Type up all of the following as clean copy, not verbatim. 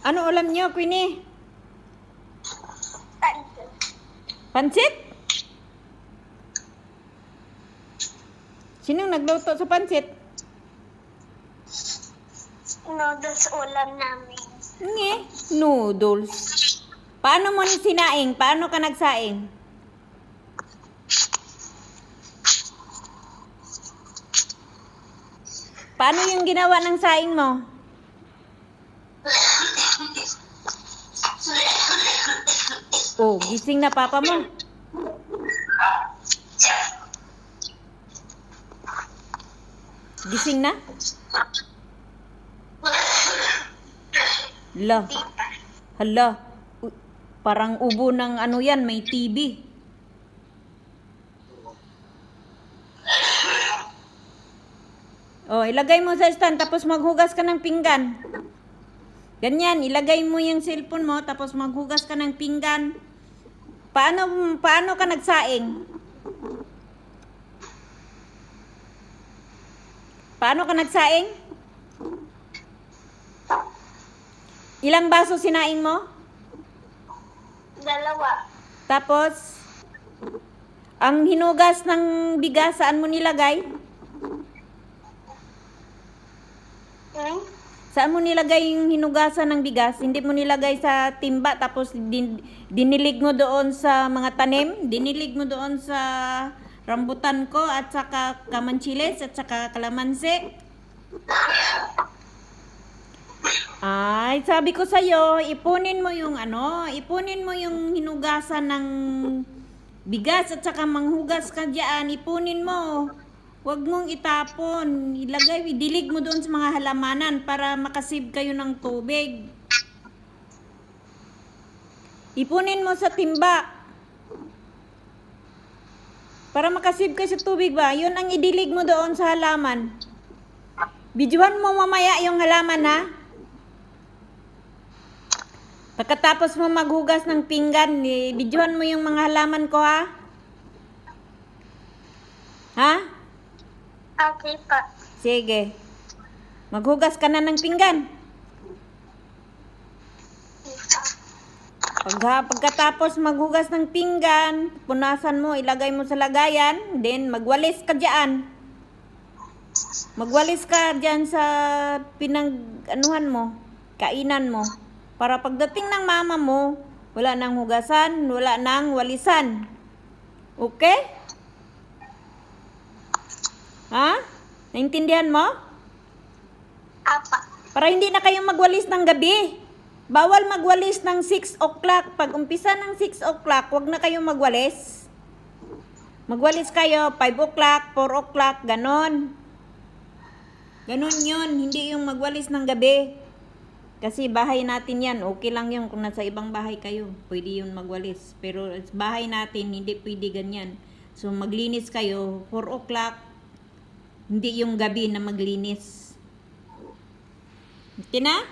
Ano ulam nyo, Queenie? Pansit? Sinong nagluto sa pansit? Noodles ulam namin. Nge, noodles. Paano mo sinaing? Paano ka nagsaing? Paano yung ginawa ng saing mo? Oh, gising na papa mo. Gising na? Hala. Hala. Parang ubo ng ano yan, may TB. Oh, ilagay mo sa stand tapos maghugas ka ng pinggan. Ganyan, ilagay mo yung cellphone mo tapos maghugas ka ng pinggan. Paano ka nagsaing? Paano ka nagsaing? Ilang baso sinaing mo? 2. Tapos, ang hinugas ng bigas, saan mo nilagay? Saan mo nilagay yung hinugasan ng bigas? Hindi mo nilagay sa timba tapos dinilig mo doon sa mga tanim? Dinilig mo doon sa rambutan ko at saka kamanchiles at saka kalamansi? Ay, sabi ko sa'yo, ipunin mo yung hinugasan ng bigas at saka manghugas ka dyan, ipunin mo. Huwag mong itapon, dilig mo doon sa mga halamanan para makasave kayo ng tubig. Ipunin mo sa timba. Para makasave kayo sa tubig ba? Yun ang idilig mo doon sa halaman. Bidyuhan mo mamaya yung halaman ha. Pagkatapos mo maghugas ng pinggan, bidyuhan mo yung mga halaman ko ha. Ha? Okay pa. Sige. Maghugas ka na ng pinggan. Pagkatapos maghugas ng pinggan, punasan mo, ilagay mo sa lagayan, then magwalis ka dyan. Magwalis ka dyan sa pinag-anuhan mo, kainan mo. Para pagdating ng mama mo, wala nang hugasan, wala nang walisan. Okay? Ha? Naintindihan mo? Apa. Para hindi na kayong magwalis ng gabi. Bawal magwalis ng 6 o'clock. Pag umpisa ng 6 o'clock, wag na kayong magwalis. Magwalis kayo 5 o'clock, 4 o'clock, ganon. Ganon yun. Hindi yung magwalis ng gabi. Kasi bahay natin yan. Okay lang yun kung nasa ibang bahay kayo. Pwede yun magwalis. Pero bahay natin, hindi pwede ganyan. So maglinis kayo 4 o'clock. Hindi yung gabi na maglinis. Okay na?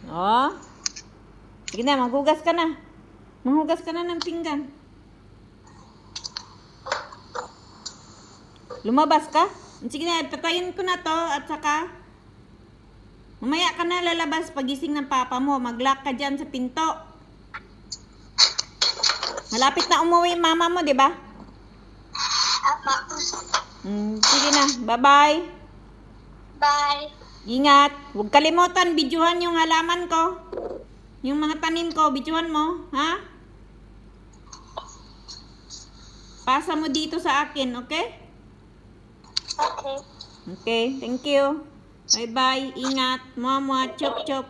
Oh. Sige na, maghugas ka na. Maghugas ka na ng pinggan. Lumabas ka? Sige na, tatayin ko na to at saka mamaya ka na lalabas pagising ng papa mo. Mag-lock ka dyan sa pinto. Malapit na umuwi mama mo, di ba? Apa. Sige na, bye-bye. Bye. Ingat. Huwag kalimutan, bidyuhan yung halaman ko. Yung mga tanim ko, bidyuhan mo. Ha? Pasa mo dito sa akin, okay? Okay. Okay, thank you. Bye-bye. Ingat. Mua-mua. Chop-chop.